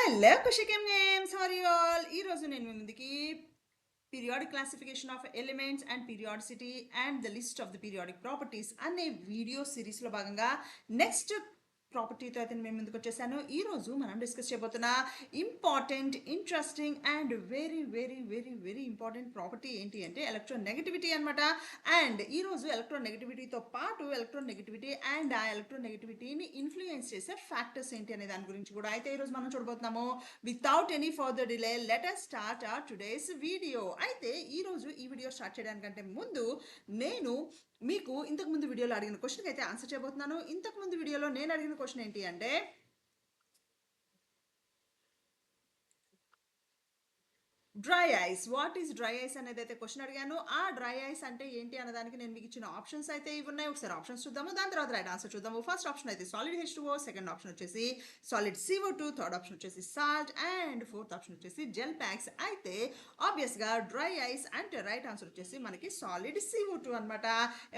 Hello కుషికం names how are you all. ఈ రోజు నేను మీ ముందుకి periodic classification of elements and periodicity and the list of the periodic properties అనే వీడియో సిరీస్లో భాగంగా నెక్స్ట్ ప్రాపర్టీతో అయితే మేము ముందుకు వచ్చేసాను. ఈరోజు మనం డిస్కస్ చేయబోతున్న important, interesting and very very very very important property ఏంటి అంటే ఎలక్ట్రోనెగటివిటీ అనమాట. అండ్ ఈరోజు ఎలక్ట్రోనెగటివిటీతో పాటు ఎలక్ట్రోనెగటివిటీ అండ్ ఆ ఎలక్ట్రోనెగటివిటీని ఇన్ఫ్లుయెన్స్ చేసే ఫ్యాక్టర్స్ ఏంటి అనే దాని గురించి కూడా అయితే ఈరోజు మనం చూడబోతున్నాము. Without any further delay let us start our today's video. అయితే ఈరోజు ఈ వీడియో స్టార్ట్ చేయడానికంటే ముందు నేను మీకు ఇంతకు ముందు వీడియోలో అడిగిన క్వశ్చన్కి అయితే ఆన్సర్ చేయబోతున్నాను. ఇంతకు ముందు వీడియోలో నేను అడిగిన క్వశ్చన్ ఏంటి అంటే dry ice. What is dry ice అనేది అయితే క్వశ్చన్ అడిగాను. ఆ డ్రై ఐస్ అంటే ఏంటి అన్నదానికి నేను మీకు ఇచ్చిన ఆప్షన్స్ అయితే ఇవి ఉన్నాయి. ఒకసారి ఆప్షన్స్ చూద్దాము, దాని తర్వాత రైట్ ఆన్సర్ చూద్దాము. ఫస్ట్ ఆప్షన్ అయితే సాలిడ్ H2O, సెకండ్ ఆప్షన్ వచ్చేసి సాలిడ్ CO2, థర్డ్ ఆప్షన్ వచ్చేసి సాల్ట్ అండ్ ఫోర్త్ ఆప్షన్ వచ్చేసి జెల్ ప్యాక్స్. అయితే ఆబ్వియస్గా డ్రై ఐస్ అంటే రైట్ ఆన్సర్ వచ్చేసి మనకి సాలిడ్ CO2 అనమాట.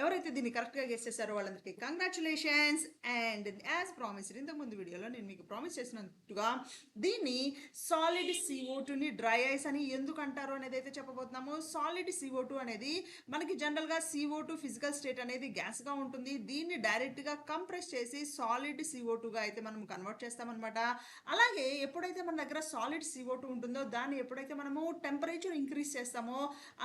ఎవరైతే దీన్ని కరెక్ట్గా గెస్ చేశారో వాళ్ళందరికీ కంగ్రాచులేషన్స్. అండ్ యాజ్ ప్రామిస్డ్ ఇంతకుముందు వీడియోలో నేను మీకు ప్రామిస్ చేసినట్టుగా దీన్ని సాలిడ్ CO2ని డ్రై ఐస్ అని ఎందుకు అంటారు అనేది అయితే చెప్పబోతున్నాము. సాలిడ్ CO2 అనేది మనకి జనరల్గా CO2 ఫిజికల్ స్టేట్ అనేది గ్యాస్గా ఉంటుంది. దీన్ని డైరెక్ట్గా కంప్రెస్ చేసి సాలిడ్ CO2గా అయితే మనం కన్వర్ట్ చేస్తామన్నమాట. అలాగే ఎప్పుడైతే మన దగ్గర సాలిడ్ CO2 ఉంటుందో దాన్ని ఎప్పుడైతే మనము టెంపరేచర్ ఇంక్రీజ్ చేస్తామో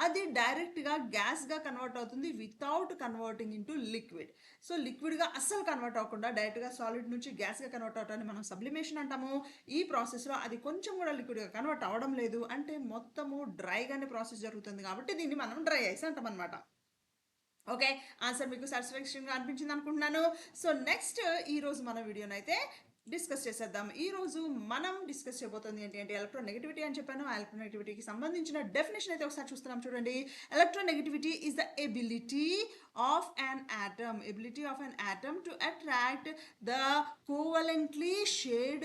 అది డైరెక్ట్గా గ్యాస్గా కన్వర్ట్ అవుతుంది without converting into liquid. So లిక్విడ్గా అస్సలు కన్వర్ట్ అవ్వకుండా డైరెక్ట్గా సాలిడ్ నుంచి గ్యాస్గా కన్వర్ట్ అవటాన్ని మనం సబ్లిమేషన్ అంటాము. ఈ ప్రాసెస్లో అది కొంచెం కూడా లిక్విడ్గా కన్వర్ట్ అవ్వడం లేదు అంటే మొత్తము డ్రైగానే ప్రాసెస్ జరుగుతుంది కాబట్టి దీన్ని మనం డ్రై ఐస్ అంటాం అనమాట. ఓకే, ఆన్సర్ మీకు సాటిస్ఫాక్షన్గా అనిపించింది అనుకుంటున్నాను. సో నెక్స్ట్ ఈరోజు మన వీడియోని అయితే డిస్కస్ చేసేద్దాం. ఈరోజు మనం డిస్కస్ చేయబోతుంది ఏంటి అంటే ఎలక్ట్రోనెగటివిటీ అని చెప్పాను. ఆ ఎలక్ట్రోనెగటివిటీకి సంబంధించిన డెఫినేషన్ అయితే ఒకసారి చూస్తున్నాం చూడండి. Electronegativity is the ability of an atom to attract the covalently shared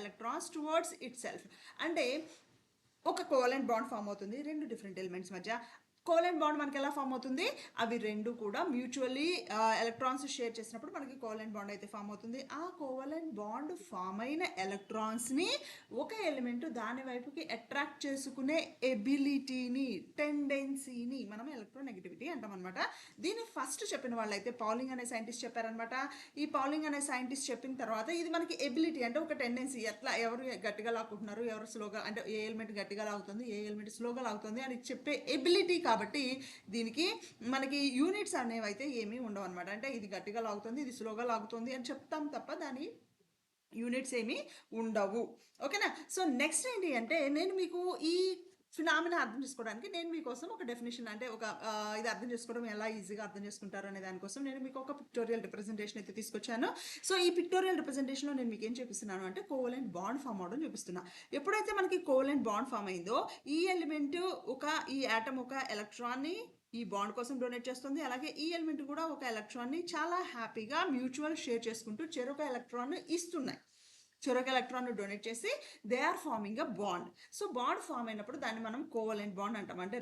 electrons towards itself. అంటే ఒక కోవలెంట్ బాండ్ ఫామ్ అవుతుంది రెండు డిఫరెంట్ ఎలిమెంట్స్ మధ్య. కోవలెంట్ బాండ్ మనకి ఎలా ఫామ్ అవుతుంది? అవి రెండు కూడా మ్యూచువల్లీ ఎలక్ట్రాన్స్ షేర్ చేసినప్పుడు మనకి కోవలెంట్ బాండ్ అయితే ఫామ్ అవుతుంది. ఆ కోవలెంట్ బాండ్ ఫామ్ అయిన ఎలక్ట్రాన్స్ని ఒక ఎలిమెంట్ దాని వైపుకి అట్రాక్ట్ చేసుకునే ఎబిలిటీని, టెండెన్సీని మనం ఎలక్ట్రోనెగటివిటీ అంటాం అనమాట. దీన్ని ఫస్ట్ చెప్పిన వాళ్ళైతే పౌలింగ్ అనే సైంటిస్ట్ చెప్పారనమాట. ఈ పౌలింగ్ అనే సైంటిస్ట్ చెప్పిన తర్వాత ఇది మనకి ఎబిలిటీ అంటే ఒక టెండెన్సీ, ఎట్లా ఎవరు గట్టిగా లాక్కుంటున్నారు, ఎవరు స్లోగా, అంటే ఏ ఎలిమెంట్ గట్టిగా లాగుతుంది, ఏ ఎలిమెంట్ స్లోగా లాగుతుంది అని చెప్పే ఎబిలిటీ. కాబట్టి దీనికి మనకి యూనిట్స్ అనేవి అయితే ఏమీ ఉండవు అనమాట. అంటే ఇది గట్టిగా లాగుతుంది, ఇది స్లోగా లాగుతుంది అని చెప్తాం తప్ప దాని యూనిట్స్ ఏమీ ఉండవు. ఓకేనా? సో నెక్స్ట్ ఏంటి అంటే నేను మీకు ఈ ఫినామినా అర్థం చేసుకోవడానికి నేను మీకోసం ఒక డెఫినేషన్, అంటే ఒక ఇది అర్థం చేసుకోవడం ఎలా ఈజీగా అర్థం చేసుకుంటారు అనే దానికోసం నేను మీకు ఒక పిక్టోరియల్ రిప్రజెంటేషన్ అయితే తీసుకొచ్చాను. సో ఈ పిక్టోరియల్ రిప్రజెంటేషన్లో నేను మీకు ఏం చూపిస్తున్నాను అంటే కోవలెంట్ బాండ్ ఫామ్ అవడం చూపిస్తున్నా. ఎప్పుడైతే మనకి కోవలెంట్ బాండ్ ఫామ్ అయిందో ఈ ఎలిమెంట్ ఈ ఆటమ్ ఒక ఎలక్ట్రాన్ని ఈ బాండ్ కోసం డొనేట్ చేస్తుంది. అలాగే ఈ ఎలిమెంట్ కూడా ఒక ఎలక్ట్రాన్ని చాలా హ్యాపీగా మ్యూచువల్ షేర్ చేసుకుంటూ చెరొక ఎలక్ట్రాన్ ఇస్తున్నాయి. చెరొక ఎలక్ట్రాన్ డొనేట్ చేసి they are forming a bond. So bond form అయినప్పుడు దాన్ని మనం కోవలెంట్ బాండ్ అంటాం. అంటే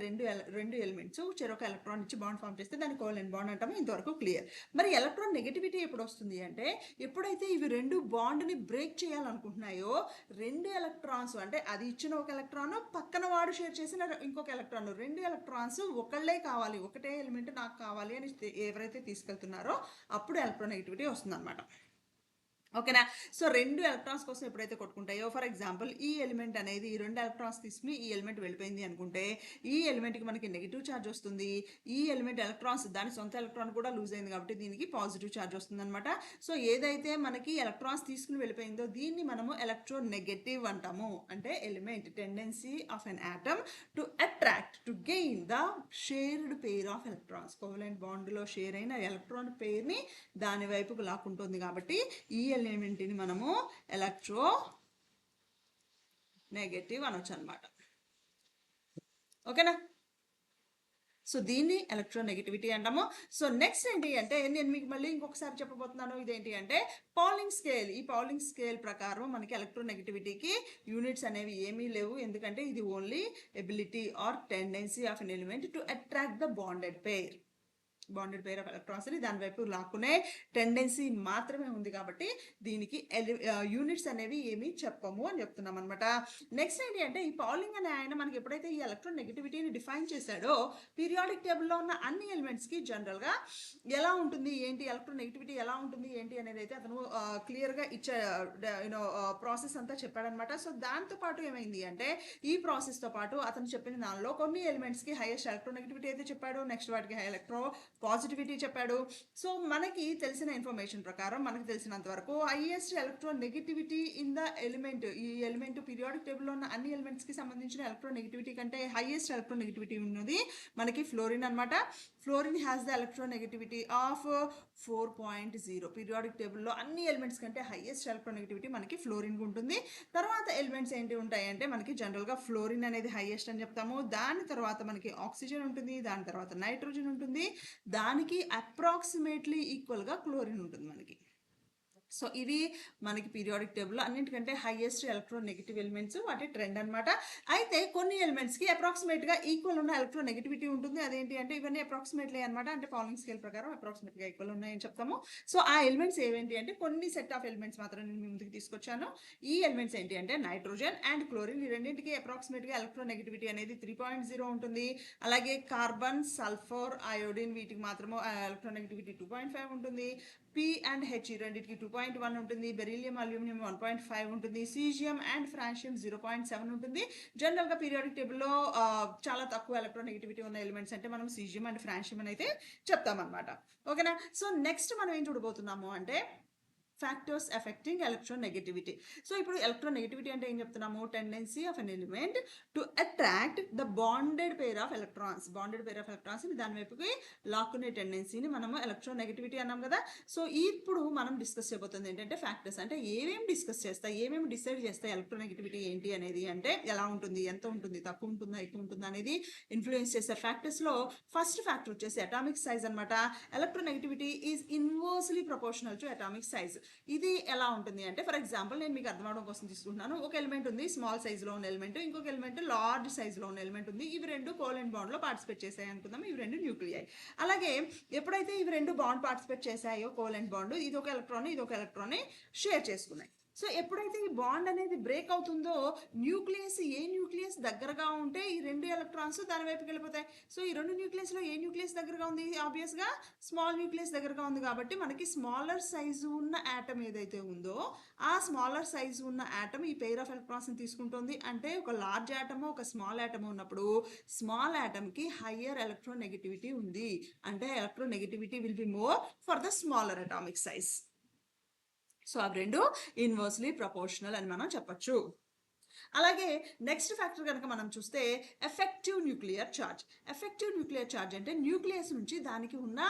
రెండు ఎలిమెంట్స్ చెరొక ఎలక్ట్రాన్ ఇచ్చి బాండ్ ఫామ్ చేస్తే దాన్ని కోవలెంట్ బాండ్ అంటాము. ఇంతవరకు క్లియర్. మరి ఎలక్ట్రాన్ నెగటివిటీ ఎప్పుడు వస్తుంది అంటే ఎప్పుడైతే ఇవి రెండు బాండ్ని బ్రేక్ చేయాలనుకుంటున్నాయో రెండు ఎలక్ట్రాన్స్, అంటే అది ఇచ్చిన ఒక ఎలక్ట్రాన్ పక్కన వాడు షేర్ చేసిన ఇంకొక ఎలక్ట్రాన్, రెండు ఎలక్ట్రాన్స్ ఒకళ్ళే కావాలి, ఒకటే ఎలిమెంట్ నాకు కావాలి అని ఎవరైతే తీసుకెళ్తున్నారో అప్పుడు ఎలక్ట్రాన్ నెగటివిటీ వస్తుంది అనమాట. ఓకేనా? సో రెండు ఎలక్ట్రాన్స్ కోసం ఎప్పుడైతే కొట్టుకుంటాయో, ఫర్ ఎగ్జాంపుల్ ఈ ఎలిమెంట్ అనేది ఈ రెండు ఎలక్ట్రాన్స్ తీసుకుని ఈ ఎలిమెంట్ వెళ్ళిపోయింది అనుకుంటే ఈ ఎలిమెంట్కి మనకి నెగిటివ్ ఛార్జ్ వస్తుంది. ఈ ఎలిమెంట్ ఎలక్ట్రాన్స్ దాని సొంత ఎలక్ట్రాన్ కూడా లూజ్ అయింది కాబట్టి దీనికి పాజిటివ్ ఛార్జ్ వస్తుంది అనమాట. సో ఏదైతే మనకి ఎలక్ట్రాన్స్ తీసుకుని వెళ్ళిపోయిందో దీన్ని మనము ఎలక్ట్రోనెగటివ్ అంటాము. అంటే element tendency of an atom to attract to gain the shared pair of electrons. Covalent బాండ్లో షేర్ అయిన ఎలక్ట్రాన్ పెయిర్ని దాని వైపుకు లాక్కుంటుంది కాబట్టి ఈ ఎలిమెంట్ని మనము ఎలక్ట్రో నెగటివ్ అనొచ్చు అనమాట. ఓకేనా? సో దీన్ని ఎలక్ట్రోనెగటివిటీ అంటాము. సో నెక్స్ట్ ఏంటి అంటే నేను మీకు మళ్ళీ ఇంకొకసారి చెప్పబోతున్నాను. ఇదేంటి అంటే పౌలింగ్ స్కేల్. ఈ పౌలింగ్ స్కేల్ ప్రకారం మనకి ఎలక్ట్రోనెగటివిటీకి యూనిట్స్ అనేవి ఏమీ లేవు. ఎందుకంటే ఇది only ability or tendency of an element to attract the bonded pair. Bonded pair of electrons ని దాని వైపు లాక్కునే టెండెన్సీ మాత్రమే ఉంది కాబట్టి దీనికి యూనిట్స్ అనేవి ఏమి చెప్పము అని చెప్తున్నాం అనమాట. నెక్స్ట్ ఏంటి అంటే ఈ పౌలింగ్ అనే ఆయన మనకి ఎప్పుడైతే ఈ ఎలక్ట్రాన్ నెగటివిటీని డిఫైన్ చేశాడో పీరియాడిక్ టేబుల్లో ఉన్న అన్ని ఎలిమెంట్స్ కి జనరల్ గా ఎలా ఉంటుంది ఏంటి ఎలక్ట్రాన్ నెగటివిటీ ఎలా ఉంటుంది ఏంటి అనేది అయితే అతను క్లియర్ గా ఇచ్చే ప్రాసెస్ అంతా చెప్పాడనమాట. సో దాంతో పాటు ఏమైంది అంటే ఈ ప్రాసెస్ తో పాటు అతను చెప్పిన దానిలో కొన్ని ఎలిమెంట్స్ కి హైయెస్ట్ ఎలక్ట్రోనెగటివిటీ అయితే చెప్పాడు, నెక్స్ట్ వాటికి ఎలక్ట్రో పాజిటివిటీ చెప్పాడు. సో మనకి తెలిసిన ఇన్ఫర్మేషన్ ప్రకారం మనకి తెలిసినంత వరకు highest electronegativity in the element, ఈ ఎలిమెంట్ పీరియాడిక్ టేబుల్లో ఉన్న అన్ని ఎలిమెంట్స్ కి సంబంధించిన ఎలక్ట్రోనెగటివిటీ కంటే హైయెస్ట్ ఎలక్ట్రోనెగటివిటీ ఉన్నది మనకి ఫ్లోరిన్ అనమాట. Fluorine has the electronegativity of 4.0. Periodic టేబుల్లో అన్ని ఎలిమెంట్స్ కంటే హైయెస్ట్ ఎలక్ట్రోనెగటివిటీ మనకి ఫ్లోరిన్ ఉంటుంది. తర్వాత ఎలిమెంట్స్ ఏంటి ఉంటాయి అంటే మనకి జనరల్గా ఫ్లోరిన్ అనేది హైయెస్ట్ అని చెప్తాము. దాని తర్వాత మనకి ఆక్సిజన్ ఉంటుంది, దాని తర్వాత నైట్రోజన్ ఉంటుంది, దానికి అప్రాక్సిమేట్లీ ఈక్వల్గా క్లోరిన్ ఉంటుంది మనకి. సో ఇవి మనకి పీరియాడిక్ టేబుల్లో అన్నింటికంటే హైయెస్ట్ ఎలక్ట్రోనెగటివ్ ఎలిమెంట్స్, వాటి ట్రెండ్ అనమాట. అయితే కొన్ని ఎలిమెంట్స్కి అప్రాక్సిమేట్గా ఈక్వల్ ఉన్న ఎలక్ట్రోనెగటివిటీ ఉంటుంది. అదేంటి అంటే ఇవన్నీ అప్రాక్సిమేట్లీ అనమాట, అంటే పౌలింగ్ స్కేల్ ప్రకారం అప్రాక్సిమేట్గా ఈక్వల్ ఉన్నాయని చెప్తాము. సో ఆ ఎలిమెంట్స్ ఏవేంటి అంటే కొన్ని సెట్ ఆఫ్ ఎలిమెంట్స్ మాత్రం నేను ముందుకు తీసుకొచ్చాను. ఈ ఎలిమెంట్స్ ఏంటి అంటే నైట్రోజన్ అండ్ క్లోరిన్, ఈ రెండింటికి అప్రాక్సిమేట్గా ఎలక్ట్రోనెగటివిటీ అనేది 3.0 ఉంటుంది. అలాగే కార్బన్, సల్ఫర్, అయోడిన్ వీటికి మాత్రము ఎలక్ట్రోనెగటివిటీ 2.5 ఉంటుంది. పి అండ్ హెచ్ ఈ రెండింటికి 2.1 ఉంటుంది. బెరీలియం, అల్యూమినియం 1.5 ఉంటుంది. సీజియం అండ్ ఫ్రాన్షియం 0.7 ఉంటుంది. జనరల్గా పీరియాడిక్ టేబుల్లో చాలా తక్కువ ఎలక్ట్రోనెగటివిటీ ఉన్న ఎలిమెంట్స్ అంటే మనం సీజియం అండ్ ఫ్రాన్షియం అని అయితే చెప్తామన్నమాట. ఓకేనా. సో నెక్స్ట్ మనం ఏం చూడబోతున్నాము అంటే ఫ్యాక్టర్స్ ఎఫెక్టింగ్ ఎలక్ట్రోనెగటివిటీ. సో ఇప్పుడు ఎలక్ట్రోనెగటివిటీ అంటే ఏం చెప్తున్నాము, tendency of an element to attract the bonded pair of electrons. Bonded pair of electrons దాని వైపుకి లాక్కునే టెండెన్సీని మనము ఎలక్ట్రోనెగటివిటీ అన్నాం కదా. సో ఇప్పుడు మనం డిస్కస్ చేయబోతుంది ఏంటంటే ఫ్యాక్టర్స్ అంటే ఏమేమి డిస్కస్ చేస్తాయి, ఏమేమి డిసైడ్ చేస్తాయి ఎలక్ట్రోనెగటివిటీ ఏంటి అనేది, అంటే ఎలా ఉంటుంది, ఎంత ఉంటుంది, తక్కువ ఉంటుందా, ఎక్కువ ఉంటుందా అనేది ఇన్ఫ్లుయెన్స్ చేసే ఫ్యాక్టర్స్లో ఫస్ట్ ఫ్యాక్టర్ వచ్చేసి అటామిక్ సైజ్ అనమాట. Electronegativity is inversely proportional to atomic size. ఇది ఎలా ఉంటుంది అంటే ఫర్ ఎగ్జాంపుల్ నేను మీకు అర్థమవడం కోసం తీసుకుంటున్నాను. ఒక ఎలిమెంట్ ఉంది స్మాల్ సైజులో ఉన్న ఎలిమెంట్, ఇంకొక ఎలిమెంట్ లార్జ్ సైజులో ఉన్న ఎలిమెంట్ ఉంది. ఇవి రెండు కోవలెంట్ బాండ్లో పార్టిసిపేట్ చేశాయి అనుకుందాం. ఇవి రెండు న్యూక్లియై. అలాగే ఎప్పుడైతే ఇవి రెండు బాండ్ పార్టిసిపేట్ చేశాయో కోవలెంట్ బాండ్, ఇది ఒక ఎలక్ట్రాన్ ఇది ఒక ఎలక్ట్రాన్ షేర్ చేసుకున్నాయి. సో ఎప్పుడైతే ఈ బాండ్ అనేది బ్రేక్ అవుతుందో ఏ న్యూక్లియస్ దగ్గరగా ఉంటే ఈ రెండు ఎలక్ట్రాన్స్ దాని వైపుకి వెళ్ళిపోతాయి. సో ఈ రెండు న్యూక్లియస్లో ఏ న్యూక్లియస్ దగ్గరగా ఉంది, ఆబ్వియస్గా స్మాల్ న్యూక్లియస్ దగ్గరగా ఉంది కాబట్టి మనకి స్మాలర్ సైజు ఉన్న యాటమ్ ఏదైతే ఉందో ఆ స్మాలర్ సైజు ఉన్న యాటమ్ ఈ పెయిర్ ఆఫ్ ఎలక్ట్రాన్స్ తీసుకుంటుంది. అంటే ఒక లార్జ్ యాటమ్ ఒక స్మాల్ యాటమ్ ఉన్నప్పుడు స్మాల్ యాటమ్కి హయ్యర్ ఎలక్ట్రోనెగటివిటీ ఉంది, అంటే electronegativity will be more for the smaller atomic size. So అవి రెండు ఇన్వర్స్లీ ప్రపోర్షనల్ అని మనం చెప్పచ్చు. అలాగే నెక్స్ట్ ఫ్యాక్టర్ కనుక మనం చూస్తే effective nuclear charge. Effective nuclear charge అంటే న్యూక్లియస్ నుంచి దానికి ఉన్న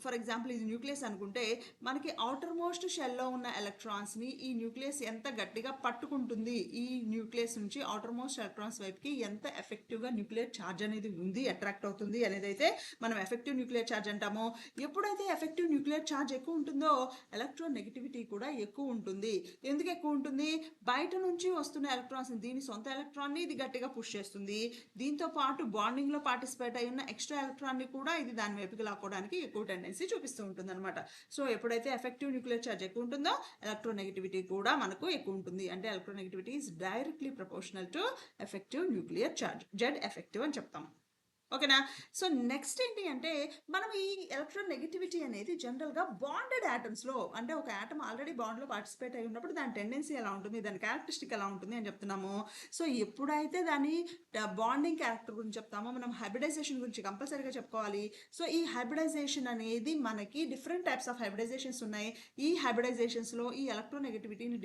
ఫర్ ఎగ్జాంపుల్ ఇది న్యూక్లియస్ అనుకుంటే మనకి అవుటర్ మోస్ట్ షెల్లో ఉన్న ఎలక్ట్రాన్స్ని ఈ న్యూక్లియస్ ఎంత గట్టిగా పట్టుకుంటుంది, ఈ న్యూక్లియస్ నుంచి అవుటర్ మోస్ట్ ఎలక్ట్రాన్స్ వైపుకి ఎంత ఎఫెక్టివ్గా న్యూక్లియర్ ఛార్జ్ అనేది ఉంది, అట్రాక్ట్ అవుతుంది అనేది అయితే మనం ఎఫెక్టివ్ న్యూక్లియర్ ఛార్జ్ అంటాము. ఎప్పుడైతే ఎఫెక్టివ్ న్యూక్లియర్ ఛార్జ్ ఎక్కువ ఉంటుందో ఎలక్ట్రోనెగటివిటీ కూడా ఎక్కువ ఉంటుంది. ఎందుకు ఎక్కువ ఉంటుంది, బయట నుంచి వస్తున్న ఎలక్ట్రాన్స్ దీని సొంత ఎలక్ట్రాన్ని ఇది గట్టిగా పుష్ చేస్తుంది. దీంతో పాటు బాండింగ్ లో పార్టిసిపేట్ అయి ఉన్న ఎక్స్ట్రా ఎలక్ట్రాన్ని కూడా ఇది దాని వైపుకి లాక్కోవడానికి ఎక్కువ టెండెన్సీ చూపిస్తూ ఉంటుంది అనమాట. సో ఎప్పుడైతే ఎఫెక్టివ్ న్యూక్లియర్ ఛార్జ్ ఎక్కువ ఉంటుందో ఎలక్ట్రోనెగటివిటీ కూడా మనకు ఎక్కువ ఉంటుంది. అంటే electronegativity is directly proportional to effective nuclear charge, Z effective అని చెప్తాం. ఓకేనా. సో నెక్స్ట్ ఏంటి అంటే మనం ఈ ఎలక్ట్రోనెగటివిటీ అనేది జనరల్గా బాండెడ్ యాటమ్స్లో, అంటే ఒక యాటమ్ ఆల్రెడీ బాండ్లో పార్టిసిపేట్ అయి ఉన్నప్పుడు దాని టెండెన్సీ ఎలా ఉంటుంది, దాని క్యారెక్టరిస్టిక్ ఎలా ఉంటుంది అని చెప్తున్నాము. సో ఎప్పుడైతే దాని బాండింగ్ క్యారెక్టర్ గురించి చెప్తామో మనం హైబ్రిడైజేషన్ గురించి కంపల్సరీగా చెప్పుకోవాలి. సో ఈ హైబ్రిడైజేషన్ అనేది మనకి డిఫరెంట్ టైప్స్ ఆఫ్ హైబ్రిడైజేషన్స్ ఉన్నాయి. ఈ హైబ్రిడైజేషన్స్లో ఈ ఎలక్ట్రోనెగటివిటీని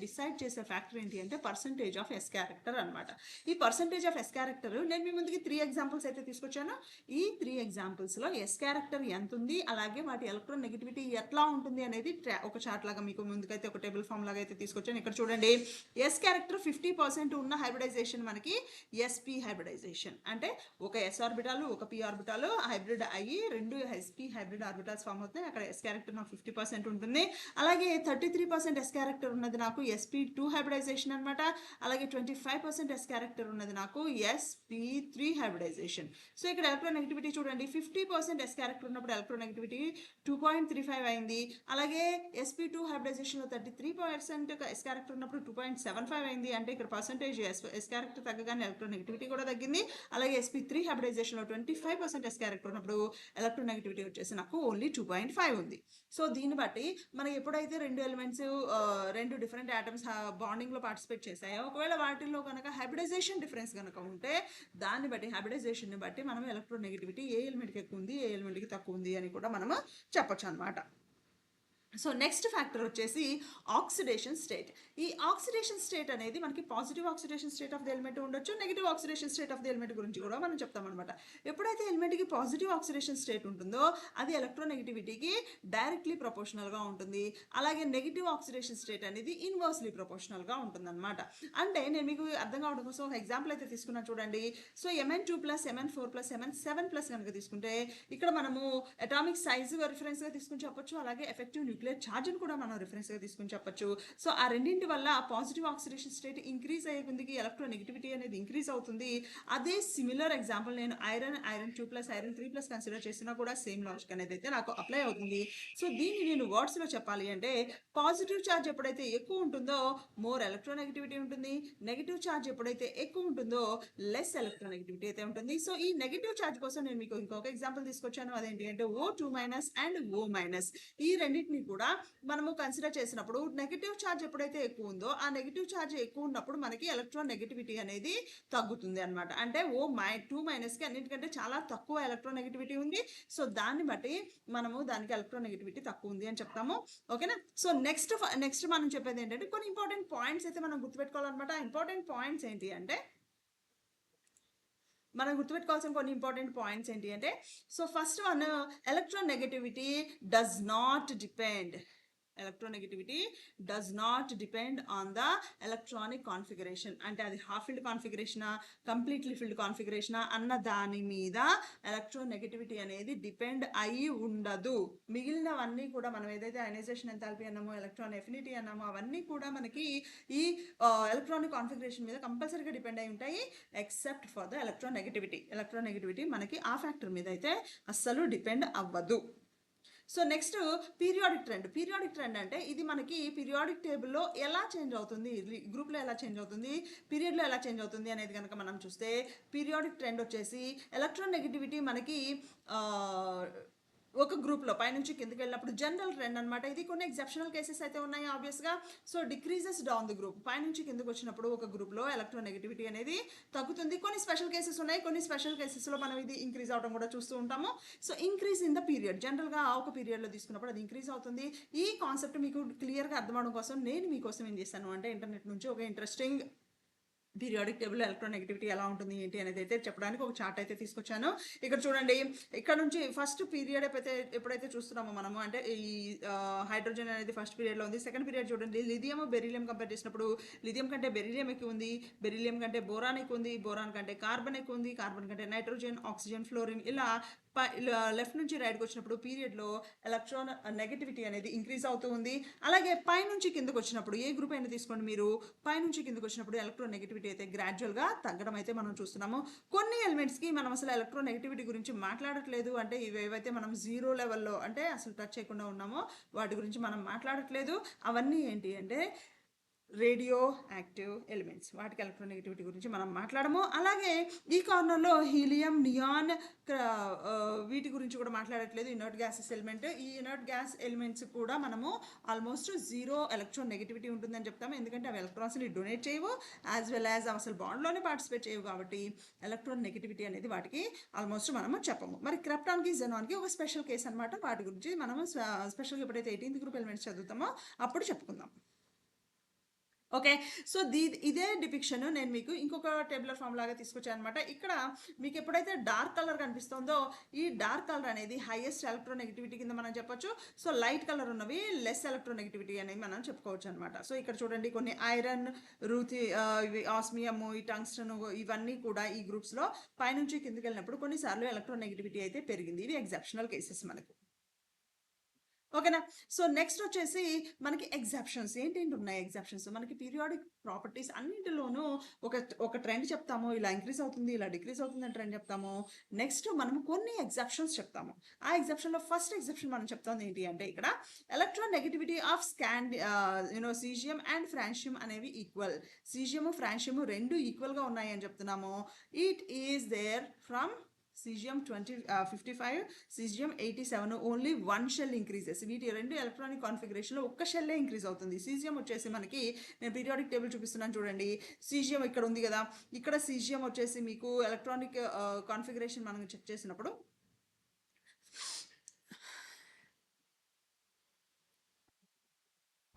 డిసైడ్ చేసే ఫ్యాక్టర్ ఏంటి అంటే పర్సంటేజ్ ఆఫ్ ఎస్ క్యారెక్టర్ అనమాట. ఈ పర్సంటేజ్ ఆఫ్ ఎస్ క్యారెక్టర్ నేను మీ ముందుకి 3 ఎగ్జాంపుల్స్ అయితే తీసుకొచ్చాను. ఈ 3 ఎగ్జాంపుల్స్లో ఎస్ క్యారెక్టర్ ఎంత ఉంది, అలాగే వాటి ఎలక్ట్రోనెగటివిటీ ఎట్లా ఉంటుంది అనేది ఒక చార్ట్ లాగా మీకు ముందుకైతే ఒక టేబుల్ ఫామ్ లాగా అయితే తీసుకొచ్చాను. ఇక్కడ చూడండి, ఎస్ క్యారెక్టర్ 50% ఉన్న హైబ్రిడైజేషన్ మనకి ఎస్పీ హైబ్రిడైజేషన్, అంటే ఒక ఎస్ ఆర్బిటాలు ఒక పి ఆర్బిటాలు హైబ్రిడ్ అయ్యి 2 ఎస్పీ హైబ్రిడ్ ఆర్బిటాల్స్ ఫామ్ అవుతాయి. అక్కడ ఎస్ క్యారెక్టర్ నాకు 50% ఉంటుంది. అలాగే 33% ఎస్ క్యారెక్టర్ ఉన్నది నాకు sp2 హైబ్రిడైజేషన్ అనమాట. అలాగే 25% ఎస్ క్యారెక్టర్ ఉన్నది నాకు sp3 హైబ్రిడైజేషన్. సో ఇక్కడ ఎలక్ట్రోనెగటివిటీ చూడండి 50% ఎస్ క్యారెక్టర్ ఉన్నప్పుడు ఎలక్ట్రోనెగటివిటీ 2.35 అయింది. అలాగే sp2 హైబ్రిడైజేషన్లో 33% ఎస్ క్యారెక్టర్ ఉన్నప్పుడు 2.75 అయింది. అంటే ఇక్కడ పర్సంటేజ్ ఎస్ క్యారెక్టర్ తగ్గగానే ఎలక్ట్రోనెగటివిటీ కూడా తగ్గింది. అలాగే sp3 హైబ్రిడైజేషన్లో 25% ఎస్ క్యారెక్టర్ ఉన్నప్పుడు ఎలక్ట్రోనెగటివిటీ వచ్చేసి నాకు ఓన్లీ 2.5 ఉంది. సో దీన్ని బట్టి మనకి ఎప్పుడైతే రెండు ఎలిమెంట్స్ రెండు డిఫరెంట్ ఆటమ్స్ బాండింగ్లో పార్టిసిపేట్ చేశాయో, ఒకవేళ వాటిల్లో కనుక హైబ్రిడైజేషన్ డిఫరెన్స్ కనుక ఉంటే దాన్ని బట్టి హైబ్రిడైజేషన్ని బట్టి మనం ఎలక్ట్రోనెగటివిటీ ఏ ఎలిమెంట్కి ఎక్కువ ఉంది ఏ ఎలిమెంట్కి తక్కువ ఉంది అని కూడా మనము చెప్పొచ్చు అనమాట. సో నెక్స్ట్ ఫ్యాక్టర్ వచ్చేసి ఆక్సిడేషన్ స్టేట్. ఈ ఆక్సిడేషన్ స్టేట్ అనేది మనకి positive oxidation state of the element ఉండొచ్చు, negative oxidation state of the element గురించి కూడా మనం చెప్తామన్నమాట. ఎప్పుడైతే ఎలిమెంట్కి పాజిటివ్ ఆక్సిడేషన్ స్టేట్ ఉంటుందో అది ఎలక్ట్రోనెగటివిటీకి డైరెక్ట్లీ ప్రపోర్షనల్గా ఉంటుంది. అలాగే నెగిటివ్ ఆక్సిడేషన్ స్టేట్ అనేది ఇన్వర్స్లీ ప్రపోర్షనల్గా ఉంటుంది అనమాట. అంటే నేను మీకు అర్థం కావడం కోసం ఒక ఎగ్జాంపుల్ అయితే తీసుకున్నాను చూడండి. సో Mn2 + Mn4 + Mn7 కనుక తీసుకుంటే ఇక్కడ మనము అటామిక్ సైజు రిఫరెన్స్గా తీసుకుని చెప్పొచ్చు, అలాగే ఎఫెక్టివ్ న్యూక్లియర్ ఛార్జ్ని కూడా మనం రిఫరెన్స్గా తీసుకుని చెప్పొచ్చు. సో ఆ రెండింటి వల్ల పాజిటివ్ ఆక్సిడేషన్ స్టేట్ ఇంక్రీజ్ అయ్యే కొద్దికి ఎలక్ట్రోనెగటివిటీ అనేది ఇంక్రీజ్ అవుతుంది. అదే సిమిలర్ ఎగ్జాంపుల్ నేను ఐరన్ 2 + ఐరన్ 3 కన్సిడర్ చేసినా కూడా సేమ్ లాజిక్ అనేది అయితే నాకు అప్లై అవుతుంది. సో దీన్ని నేను వర్డ్స్లో చెప్పాలి అంటే పాజిటివ్ ఛార్జ్ ఎప్పుడైతే ఎక్కువ ఉంటుందో మోర్ ఎలక్ట్రోనెగటివిటీ ఉంటుంది, నెగిటివ్ ఛార్జ్ ఎప్పుడైతే ఎక్కువ ఉంటుందో లెస్ ఎలక్ట్రోనెగటివిటీ అయితే ఉంటుంది. సో ఈ నెగిటివ్ ఛార్జ్ కోసం నేను మీకు ఇంకొక ఎగ్జాంపుల్ తీసుకొచ్చాను. అదేంటి అంటే O2- అండ్ O-. ఈ రెండింటిని కూడా మనము కన్సిడర్ చేసినప్పుడు నెగిటివ్ ఛార్జ్ ఎప్పుడైతే ఎక్కువ ఉందో ఆ నెగిటివ్ ఛార్జ్ ఎక్కువ ఉన్నప్పుడు మనకి ఎలక్ట్రోనెగటివిటీ అనేది తగ్గుతుంది అనమాట. అంటే O2- కి అన్నిటికంటే చాలా తక్కువ ఎలక్ట్రోనెగటివిటీ ఉంది. సో దాన్ని బట్టి మనము దానికి ఎలక్ట్రోనెగటివిటీ తక్కువ ఉంది అని చెప్తాము. ఓకేనా. సో నెక్స్ట్ మనం చెప్పేది ఏంటంటే కొన్ని ఇంపార్టెంట్ పాయింట్స్ అయితే మనం గుర్తుపెట్టుకోవాలన్నమాట. ఇంపార్టెంట్ పాయింట్స్ ఏంటి అంటే మనం గుర్తుపెట్టుకోవాల్సిన కొన్ని ఇంపార్టెంట్ పాయింట్స్ ఏంటి అంటే so first one electronegativity does not depend on the electronic configuration. అంటే అది హాఫ్ ఫీల్డ్ కాన్ఫిగరేషనా కంప్లీట్లీ ఫీల్డ్ కాన్ఫిగరేషనా అన్న దాని మీద ఎలక్ట్రోనెగటివిటీ అనేది డిపెండ్ అయ్యి ఉండదు. మిగిలినవన్నీ కూడా మనం ఏదైతే అయనైజేషన్ ఎంథాల్పీ అన్నామో ఎలక్ట్రాన్ ఎఫినిటీ అన్నామో అవన్నీ కూడా మనకి ఈ ఎలక్ట్రానిక్ కాన్ఫిగరేషన్ మీద కంపల్సరీగా డిపెండ్ అయి ఉంటాయి ఎక్సెప్ట్ ఫర్ ద ఎలక్ట్రోనెగటివిటీ మనకి ఆ ఫ్యాక్టర్ మీద అయితే అస్సలు డిపెండ్ అవ్వదు. సో నెక్స్ట్ పీరియాడిక్ ట్రెండ్ అంటే ఇది మనకి పీరియాడిక్ టేబుల్లో ఎలా చేంజ్ అవుతుంది, గ్రూప్లో ఎలా చేంజ్ అవుతుంది, పీరియడ్లో ఎలా చేంజ్ అవుతుంది అనేది కనుక మనం చూస్తే పీరియాడిక్ ట్రెండ్ వచ్చేసి ఎలక్ట్రోనెగటివిటీ మనకి ఒక గ్రూప్లో పైనుంచి కిందకి వెళ్ళినప్పుడు జనరల్ ట్రెండ్ అనమాట. ఇది కొన్ని ఎక్సెప్షనల్ కేసెస్ అయితే ఉన్నాయి ఆబ్వియస్గా. So decreases down the group. పైనుంచి కిందకి వచ్చినప్పుడు ఒక గ్రూప్లో ఎలక్ట్రోనెగటివిటీ అనేది తగ్గుతుంది. కొన్ని స్పెషల్ కేసెస్ ఉన్నాయి, కొన్ని స్పెషల్ కేసెస్లో మనం ఇది ఇంక్రీజ్ అవడం కూడా చూస్తూ ఉంటాము. So increase in the period, జనరల్గా ఒక పీరియడ్లో తీసుకున్నప్పుడు అది ఇంక్రీజ్ అవుతుంది. ఈ కాన్సెప్ట్ మీకు క్లియర్గా అర్థం అవడం కోసం నేను మీకోసం ఏం చేశాను అంటే ఇంటర్నెట్ నుంచి ఒక ఇంట్రెస్టింగ్ పీరియాడిక్ టేబుల్ ఎలక్ట్రోనెగటివిటీ ఎలా ఉంటుంది ఏంటి అనేది అయితే చెప్పడానికి ఒక చార్ట్ అయితే తీసుకొచ్చాను. ఇక్కడ చూడండి, ఇక్కడ నుంచి ఫస్ట్ పీరియడ్ ఎప్పుడైతే చూస్తున్నామో మనము అంటే ఈ హైడ్రోజన్ అనేది ఫస్ట్ పీరియడ్లో ఉంది. సెకండ్ పీరియడ్ చూడండి, లిథియం బెరీలియం కంపేర్ చేసినప్పుడు లిథియం కంటే బెరీలియం ఎక్కువ ఉంది, బెరీలియం కంటే బోరాన్ ఎక్కువ ఉంది, బోరాన్ కంటే కార్బన్ ఎక్కువ ఉంది, కార్బన్ కంటే నైట్రోజన్, ఆక్సిజన్, ఫ్లోరిన్ ఇలా లెఫ్ట్ నుంచి రైట్కి వచ్చినప్పుడు పీరియడ్లో ఎలక్ట్రాన్ నెగటివిటీ అనేది ఇంక్రీజ్ అవుతూ ఉంది. అలాగే పైనుంచి కిందకు వచ్చినప్పుడు ఏ గ్రూప్ అయినా తీసుకోండి మీరు, పైనుంచి కిందకు వచ్చినప్పుడు ఎలక్ట్రాన్ నెగటివిటీ అయితే గ్రాడ్యువల్గా తగ్గడం అయితే మనం చూస్తున్నాము. కొన్ని ఎలిమెంట్స్కి మనం అసలు ఎలక్ట్రాన్ నెగటివిటీ గురించి మాట్లాడట్లేదు. అంటే ఏవైతే మనం 0 లెవెల్లో అంటే అసలు టచ్ చేయకుండా ఉన్నామో వాటి గురించి మనం మాట్లాడట్లేదు. అవన్నీ ఏంటి అంటే రేడియో యాక్టివ్ ఎలిమెంట్స్, వాటికి ఎలక్ట్రోనెగటివిటీ గురించి మనం మాట్లాడము. అలాగే ఈ కార్నర్లో హీలియం, నియాన్ వీటి గురించి కూడా మాట్లాడట్లేదు. ఇనర్ట్ గ్యాసెస్ ఎలిమెంట్, ఈ ఇనర్ట్ గ్యాస్ ఎలిమెంట్స్ కూడా మనము ఆల్మోస్ట్ 0 ఎలక్ట్రాన్ నెగటివిటీ ఉంటుందని చెప్తాము. ఎందుకంటే అవి ఎలక్ట్రాన్స్ని డొనేట్ చేయవు, యాజ్ వెల్ యాజ్ అసలు బాండ్లోనే పార్టిసిపేట్ చేయవు. కాబట్టి ఎలక్ట్రాన్ నెగటివిటీ అనేది వాటికి ఆల్మోస్ట్ మనము చెప్పము. మరి క్రిప్టాన్కి, జెనాన్కి ఒక స్పెషల్ కేసు అనమాట. వాటి గురించి మనము స్పెషల్గా ఎప్పుడైతే 18th గ్రూప్ ఎలిమెంట్స్ చదువుతామో అప్పుడు చెప్పుకుందాం. ఓకే. సో ఇదే డిపిక్షన్ నేను మీకు ఇంకొక టేబులర్ ఫామ్ లాగా తీసుకొచ్చాను అనమాట. ఇక్కడ మీకు ఎప్పుడైతే డార్క్ కలర్ కనిపిస్తుందో ఈ డార్క్ కలర్ అనేది హైయెస్ట్ ఎలక్ట్రోనెగటివిటీ కింద మనం చెప్పొచ్చు. సో లైట్ కలర్ ఉన్నవి లెస్ ఎలక్ట్రోనెగటివిటీ అనేది మనం చెప్పుకోవచ్చు అనమాట. సో ఇక్కడ చూడండి, కొన్ని ఐరన్, రూతి, ఆస్మియం, ఈ టంగ్స్టన్ ఇవన్నీ కూడా ఈ గ్రూప్స్లో పైనుంచి కిందకి వెళ్ళినప్పుడు కొన్నిసార్లు ఎలక్ట్రోనెగటివిటీ అయితే పెరిగింది. ఇవి ఎగ్జెప్షనల్ కేసెస్ మనకు. ఓకేనా. సో నెక్స్ట్ వచ్చేసి మనకి ఎగ్జాప్షన్స్ ఏంటేంటి ఉన్నాయి. ఎగ్జాప్షన్స్ మనకి పీరియాడిక్ ప్రాపర్టీస్ అన్నింటిలోనూ ఒక ఒక ట్రెండ్ చెప్తాము, ఇలా ఇంక్రీజ్ అవుతుంది, ఇలా డిక్రీజ్ అవుతుంది అని ట్రెండ్ చెప్తాము. నెక్స్ట్ మనం కొన్ని ఎగ్జాప్షన్స్ చెప్తాము. ఆ ఎగ్జాప్షన్లో ఫస్ట్ ఎగ్జాప్షన్ మనం చెప్తాం ఏంటి అంటే ఇక్కడ electron negativity of cesium and francium అనేవి ఈక్వల్. సీజియము ఫ్రాన్షియము రెండు ఈక్వల్గా ఉన్నాయి అని చెప్తున్నాము. It is there from cesium 55, cesium 87, only 1 shell increases. వీటి రెండు ఎలక్ట్రానిక్ కాన్ఫిగరేషన్లో ఒక్క షెల్లే ఇంక్రీజ్ అవుతుంది. సీజియం వచ్చేసి మనకి నేను పీరియాడిక్ టేబుల్ చూపిస్తున్నాను చూడండి. సీజియం ఇక్కడ ఉంది కదా, ఇక్కడ సీజియం వచ్చేసి మీకు ఎలక్ట్రానిక్ కాన్ఫిగరేషన్ మనం చెక్ చేసినప్పుడు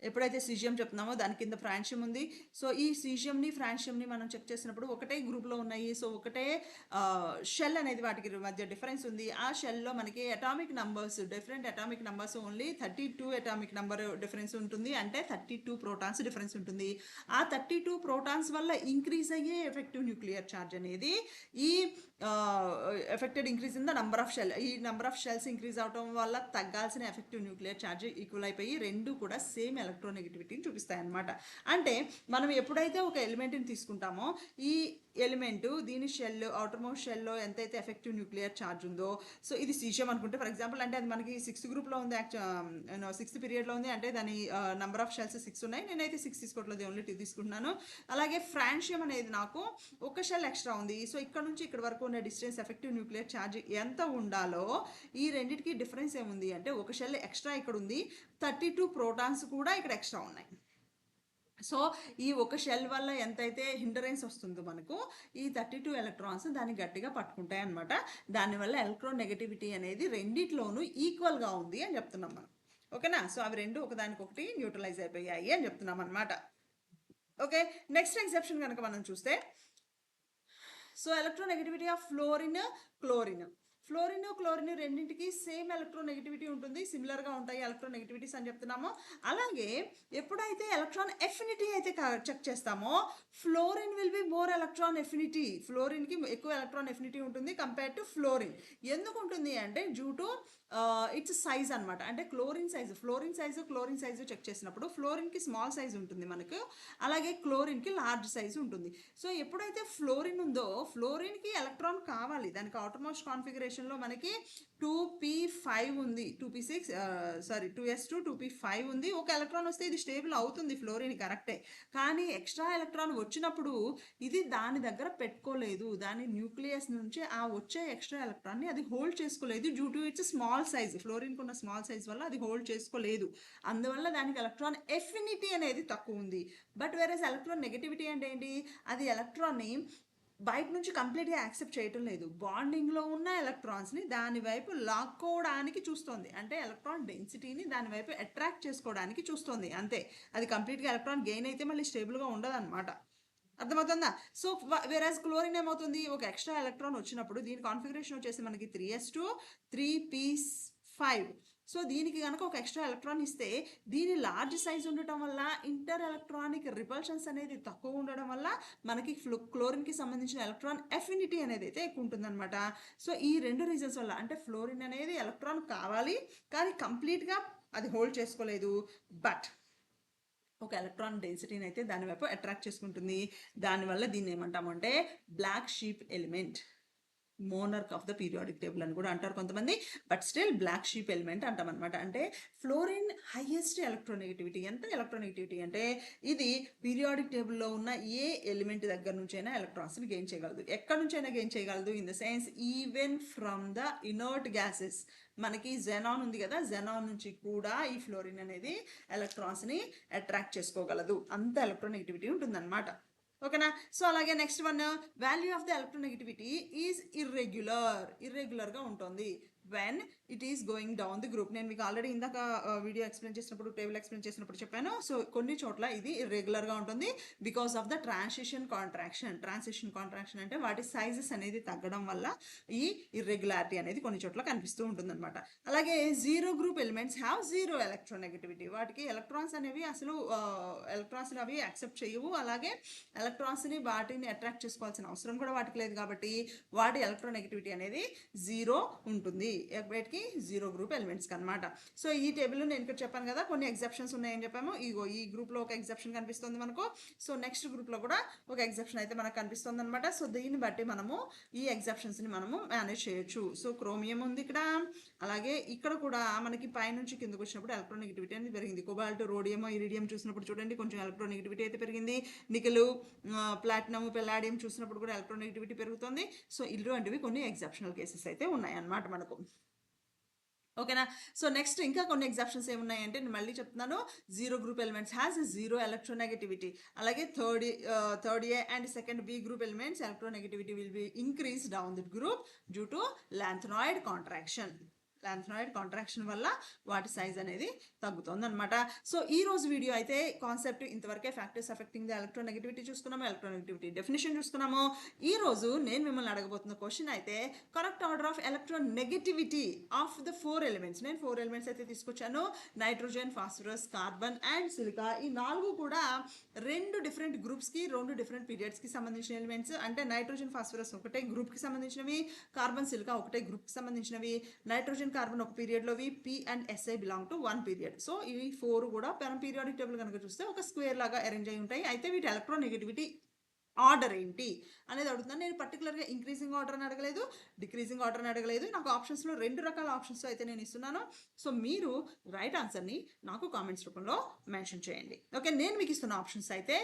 ఎప్పుడైతే సీజియం చెప్తున్నామో దాని కింద ఫ్రాన్షియం ఉంది. సో ఈ సీజియంని ఫ్రాన్షియంని మనం చెక్ చేసినప్పుడు ఒకటే గ్రూప్లో ఉన్నాయి. సో ఒకటే షెల్ అనేది వాటికి మధ్య డిఫరెన్స్ ఉంది. ఆ షెల్లో మనకి atomic numbers, different atomic numbers only 32 atomic number difference ఉంటుంది. అంటే 32 ప్రోటాన్స్ డిఫరెన్స్ ఉంటుంది. ఆ 32 ప్రోటాన్స్ వల్ల ఇంక్రీజ్ అయ్యే ఎఫెక్టివ్ న్యూక్లియర్ ఛార్జ్ అనేది ఈ effected increase in the number of shell, ఈ నంబర్ ఆఫ్ షెల్స్ ఇంక్రీజ్ అవడం వల్ల తగ్గాల్సిన ఎఫెక్టివ్ న్యూక్లియర్ ఛార్జ్ ఈక్వల్ అయిపోయి రెండు కూడా సేమ్ ఎలక్ట్రోనెగటివిటీని చూపిస్తాయి అనమాట. అంటే మనం ఎప్పుడైతే ఒక ఎలిమెంట్ని తీసుకుంటామో ఈ ఎలిమెంట్ దీని షెల్ అవుటర్ మోస్ట్ షెల్లో ఎంతైతే ఎఫెక్టివ్ న్యూక్లియర్ ఛార్జ్ ఉందో, సో ఇది సీజియం అనుకుంటే ఫర్ ఎగ్జాంపుల్, అంటే అది మనకి 6th గ్రూప్లో ఉంది, 6th పీరియడ్లో ఉంది, అంటే దాని నంబర్ ఆఫ్ షెల్స్ 6 ఉన్నాయి. నేనైతే 6 తీసుకోవట్లేదు, ఓన్లీ 2 తీసుకుంటున్నాను. అలాగే ఫ్రాన్షియం అనేది నాకు ఒక షెల్ ఎక్స్ట్రా ఉంది. సో ఇక్కడ నుంచి ఇక్కడ వరకు ఉన్న డిస్టెన్స్ ఎఫెక్టివ్ న్యూక్లియర్ ఛార్జ్ ఎంత ఉండాలో ఈ రెండింటికి డిఫరెన్స్ ఏముంది అంటే ఒక షెల్ ఎక్స్ట్రా ఇక్కడ ఉంది, 32 ప్రోటాన్స్ కూడా ఇక్కడ ఎక్స్ట్రా ఉన్నాయి. సో ఈ ఒక షెల్ వల్ల ఎంతైతే హిండరెన్స్ వస్తుందో మనకు ఈ 32 ఎలక్ట్రాన్స్ దాన్ని గట్టిగా పట్టుకుంటాయి అనమాట. దానివల్ల ఎలక్ట్రాన్ నెగటివిటీ అనేది రెండిట్లోనూ ఈక్వల్గా ఉంది అని చెప్తున్నాం మనం. ఓకేనా. సో అవి రెండు ఒకదానికొకటి న్యూట్రలైజ్ అయిపోయాయి అని చెప్తున్నాం అనమాట. ఓకే. నెక్స్ట్ ఎగ్జెప్షన్ కనుక మనం చూస్తే, so electronegativity of fluorine, chlorine. Chlorine రెండింటికి సేమ్ ఎలక్ట్రోనెగటివిటీ ఉంటుంది, సిమిలర్గా ఉంటాయి ఎలక్ట్రోనెగటివిటీస్ అని చెప్తున్నాము. అలాగే ఎప్పుడైతే ఎలక్ట్రాన్ ఎఫినిటీ అయితే చెక్ చేస్తామో fluorine will be more electron affinity. ఫ్లోరిన్కి ఎక్కువ ఎలక్ట్రాన్ ఎఫినిటీ ఉంటుంది కంపేర్ టు ఫ్లోరిన్. ఎందుకు ఉంటుంది అంటే డ్యూ టు ఇట్స్ సైజ్ అనమాట. అంటే ఫ్లోరిన్ సైజు చెక్ చేసినప్పుడు ఫ్లోరిన్కి స్మాల్ సైజ్ ఉంటుంది మనకు, అలాగే క్లోరిన్కి లార్జ్ సైజ్ ఉంటుంది. సో ఎప్పుడైతే ఫ్లోరిన్ ఉందో ఫ్లోరిన్కి ఎలక్ట్రాన్ కావాలి, దానికి అవుటర్మోస్ట్ కాన్ఫిగరేషన్లో మనకి 2p5 ఉంది, 2s2 2p5 ఉంది. ఒక ఎలక్ట్రాన్ వస్తే ఇది స్టేబుల్ అవుతుంది ఫ్లోరిన్, కరెక్టే. కానీ ఎక్స్ట్రా ఎలక్ట్రాన్ వచ్చినప్పుడు ఇది దాని దగ్గర పెట్టుకోలేదు, దాని న్యూక్లియస్ నుంచి ఆ వచ్చే ఎక్స్ట్రా ఎలక్ట్రాన్ని అది హోల్డ్ చేసుకోలేదు due to its small size. ఫ్లోరిన్కి ఉన్న స్మాల్ సైజ్ వల్ల అది హోల్డ్ చేసుకోలేదు, అందువల్ల దానికి ఎలక్ట్రాన్ ఎఫినిటీ అనేది తక్కువ ఉంది. బట్ వేరేస్ ఎలక్ట్రాన్ నెగటివిటీ అంటే ఏంటి, అది ఎలక్ట్రాన్ని బయట నుంచి కంప్లీట్గా యాక్సెప్ట్ చేయటం లేదు, బాండింగ్లో ఉన్న ఎలక్ట్రాన్స్ని దాని వైపు లాక్కోవడానికి చూస్తుంది. అంటే ఎలక్ట్రాన్ డెన్సిటీని దాని వైపు అట్రాక్ట్ చేసుకోవడానికి చూస్తుంది, అంతే. అది కంప్లీట్గా ఎలక్ట్రాన్ గెయిన్ అయితే మళ్ళీ స్టేబుల్గా ఉండదు అనమాట. అర్థమవుతుందా. సో వేరాజ్ క్లోరిన్ ఏమవుతుంది, ఒక ఎక్స్ట్రా ఎలక్ట్రాన్ వచ్చినప్పుడు దీని కాన్ఫిగరేషన్ వచ్చేసి మనకి 3s2 3p5. సో దీనికి కనుక ఒక ఎక్స్ట్రా ఎలక్ట్రాన్ ఇస్తే దీని లార్జ్ సైజ్ ఉండటం వల్ల ఇంటర్ ఎలక్ట్రానిక్ రిపల్షన్స్ అనేది తక్కువ ఉండడం వల్ల మనకి క్లోరిన్కి సంబంధించిన ఎలక్ట్రాన్ ఎఫినిటీ అనేది అయితే ఎక్కువ ఉంటుందన్నమాట. సో ఈ రెండు రీజన్స్ వల్ల, అంటే ఫ్లోరిన్ అనేది ఎలక్ట్రాన్ కావాలి కానీ కంప్లీట్గా అది హోల్డ్ చేసుకోలేదు, బట్ ఒక ఎలక్ట్రాన్ డెన్సిటీని అయితే దాని వైపు అట్రాక్ట్ చేసుకుంటుంది. దానివల్ల దీన్ని ఏమంటామంటే black sheep element, monarch of the periodic table అని కూడా అంటారు కొంతమంది, but still black sheep element అంటాం అనమాట. అంటే ఫ్లోరిన్ హైయెస్ట్ ఎలక్ట్రోనెగటివిటీ. ఎంత ఎలక్ట్రోనెగటివిటీ అంటే ఇది పీరియాడిక్ టేబుల్లో ఉన్న ఏ ఎలిమెంట్ దగ్గర నుంచైనా ఎలక్ట్రాన్స్ని గెయిన్ చేయగలదు, ఎక్కడి నుంచైనా గెయిన్ చేయగలదు. In the sense even from the inert gases. మనకి జెనాన్ ఉంది కదా, జెనాన్ నుంచి కూడా ఈ ఫ్లోరిన్ అనేది ఎలక్ట్రాన్స్ని అట్రాక్ట్ చేసుకోగలదు, అంత ఎలక్ట్రోనెగటివిటీ ఉంటుందన్నమాట. ఓకేనా. సో అలాగే next one, value of the electronegativity is ఇర్రెగ్యులర్గా ఉంటుంది when it is going down the group. నేను మీకు ఆల్రెడీ ఇందాక వీడియో ఎక్స్ప్లెయిన్ చేసినప్పుడు, టేబుల్ ఎక్స్ప్లెయిన్ చేసినప్పుడు చెప్పాను. సో కొన్ని చోట్ల ఇది ఇర్రెగ్యులర్గా ఉంటుంది because of the transition contraction అంటే వాటి సైజెస్ అనేది తగ్గడం వల్ల ఈ ఇర్రెగ్యులారిటీ అనేది కొన్ని చోట్ల కనిపిస్తూ ఉంటుంది అనమాట. అలాగే 0 గ్రూప్ ఎలిమెంట్స్ హ్యావ్ 0 ఎలక్ట్రోనెగటివిటీ. వాటికి ఎలక్ట్రాన్స్ అనేవి అసలు ఎలక్ట్రాన్స్ని అవి యాక్సెప్ట్ చేయవు, అలాగే ఎలక్ట్రాన్స్ని వాటిని అట్రాక్ట్ చేసుకోవాల్సిన అవసరం కూడా వాటికి లేదు, కాబట్టి వాటి ఎలక్ట్రోనెగటివిటీ అనేది 0 ఉంటుంది. వీటికి మనకి జీరో గ్రూప్ ఎలిమెంట్స్కి అనమాట. సో ఈ టేబుల్ నేను ఇక్కడ చెప్పాను కదా కొన్ని ఎగ్జెప్షన్స్ ఉన్నాయని చెప్పాము. ఈ గ్రూప్లో ఒక ఎగ్జెప్షన్ కనిపిస్తుంది మనకు. సో నెక్స్ట్ గ్రూప్లో కూడా ఒక ఎగ్జెప్షన్ అయితే మనకు కనిపిస్తుంది అనమాట. సో దీన్ని బట్టి మనము ఈ ఎగ్జెప్షన్స్ని మనము మేనేజ్ చేయొచ్చు. సో క్రోమియం ఉంది ఇక్కడ, అలాగే ఇక్కడ కూడా మనకి పైనుంచి కిందకు వచ్చినప్పుడు ఎలక్ట్రోనెగటివిటీ అనేది పెరిగింది. కోబాల్ట్, రోడియం, ఇరిడియం చూసినప్పుడు చూడండి కొంచెం ఎలక్ట్రోనెగటివిటీ అయితే పెరిగింది. నికెల్, ప్లాటినం, పెల్లాడియం చూసినప్పుడు కూడా ఎలక్ట్రోనెగటివిటీ పెరుగుతుంది. సో ఇలాంటివి కొన్ని ఎగ్జెప్షనల్ కేసెస్ అయితే ఉన్నాయన్నమాట మనకు. ఓకేనా. సో నెక్స్ట్ ఇంకా కొన్ని ఎగ్జాప్షన్స్ ఏమున్నాయంటే నేను మళ్ళీ చెప్తున్నాను. Zero group elements has zero electronegativity. అలాగే third A and second B group elements electronegativity will be increase down that group due to lanthanoid contraction. Lanthanoid contraction వల్ల వాటి సైజ్ అనేది తగ్గుతుంది అనమాట. సో ఈ రోజు వీడియో అయితే కాన్సెప్ట్ ఇంతవరకే. ఫ్యాక్టర్స్ అఫెక్టింగ్ ద ఎలక్ట్రోనెగటివిటీ చూసుకున్నాము, ఎలక్ట్రోనెగటివిటీ డెఫినేషన్ చూసుకున్నాము. ఈ రోజు నేను మిమ్మల్ని అడగబోతున్న క్వశ్చన్ అయితే correct order of electronegativity of the 4 elements. నేను 4 ఎలిమెంట్స్ అయితే తీసుకొచ్చాను. Nitrogen, phosphorus, carbon and silica. ఈ 4 కూడా 2 డిఫరెంట్ గ్రూప్స్కి 2 డిఫరెంట్ పీరియడ్స్కి సంబంధించిన ఎలిమెంట్స్. అంటే నైట్రోజన్, ఫాస్ఫరస్ ఒకటే గ్రూప్కి సంబంధించినవి, కార్బన్, సిలికా ఒకటే గ్రూప్కి సంబంధించినవి. నైట్రోజన్, కార్బన్ ఒక పీరియడ్లోవి, P and S I belong to 1 period. So ఇవి 4 కూడా పీరియాడిక్ టేబుల్ కనుక చూస్తే ఒక స్క్వేర్ లాగా అరేంజ్ అయి ఉంటాయి. అయితే వీటి ఎలక్ట్రోనెగటివిటీ ఆర్డర్ ఏంటి అనేది అడుగుతున్నాను. నేను పర్టికులర్గా ఇంక్రీజింగ్ ఆర్డర్ అని అడగలేదు, డిక్రీజింగ్ ఆర్డర్ అని అడగలేదు. నాకు ఆప్షన్స్లో 2 రకాల ఆప్షన్స్ అయితే నేను ఇస్తున్నాను. సో మీరు రైట్ ఆన్సర్ని నాకు కామెంట్స్ రూపంలో మెన్షన్ చేయండి. ఓకే, నేను మీకు ఇస్తున్న ఆప్షన్స్ అయితే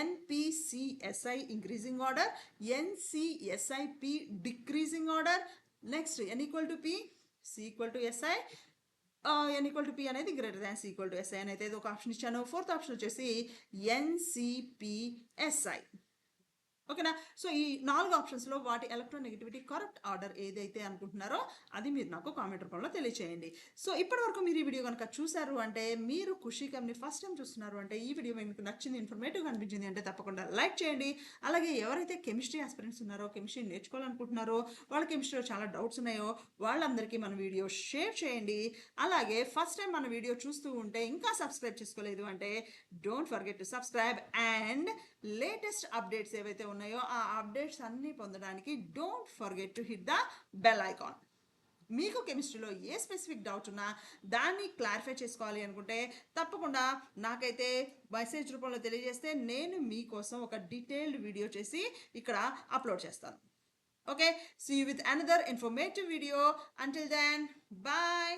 NPCSI increasing order, NCSIP decreasing order, next N = P, C = SI, N = P అనేది గ్రేటర్ దాన్ C = SI అని అయితే ఒక ఆప్షన్ ఇచ్చాను. 4th ఆప్షన్ వచ్చేసి NCPSI. ఓకేనా. సో ఈ 4 ఆప్షన్స్లో వాటి ఎలక్ట్రోనెగటివిటీ కరెక్ట్ ఆర్డర్ ఏదైతే అనుకుంటున్నారో అది మీరు నాకు కామెంట్ రూపంలో తెలియచేయండి. సో ఇప్పటివరకు మీరు ఈ వీడియో కనుక చూశారు అంటే, మీరు ఖుషీకమ్ని ఫస్ట్ టైం చూస్తున్నారు అంటే, ఈ వీడియో మీకు నచ్చింది, ఇన్ఫర్మేటివ్ అనిపించింది అంటే తప్పకుండా లైక్ చేయండి. అలాగే ఎవరైతే కెమిస్ట్రీ ఆస్పిరెంట్స్ ఉన్నారో, కెమిస్ట్రీ నేర్చుకోవాలనుకుంటున్నారో, వాళ్ళ కెమిస్ట్రీలో చాలా డౌట్స్ ఉన్నాయో వాళ్ళందరికీ మన వీడియో షేర్ చేయండి. అలాగే ఫస్ట్ టైం మన వీడియో చూస్తూ ఉంటే ఇంకా సబ్స్క్రైబ్ చేసుకోలేదు అంటే don't forget to subscribe. And latest updates ఏవైతే ఉన్నాయో ఆ అప్డేట్స్ అన్నీ పొందడానికి don't forget to hit the bell icon. మీకు కెమిస్ట్రీలో ఏ స్పెసిఫిక్ డౌట్ ఉన్నా దాన్ని క్లారిఫై చేసుకోవాలి అనుకుంటే తప్పకుండా నాకైతే మెసేజ్ రూపంలో తెలియజేస్తే నేను మీకోసం ఒక డీటెయిల్డ్ వీడియో చేసి ఇక్కడ అప్లోడ్ చేస్తాను. Okay, see you with another informative video. Until then, bye.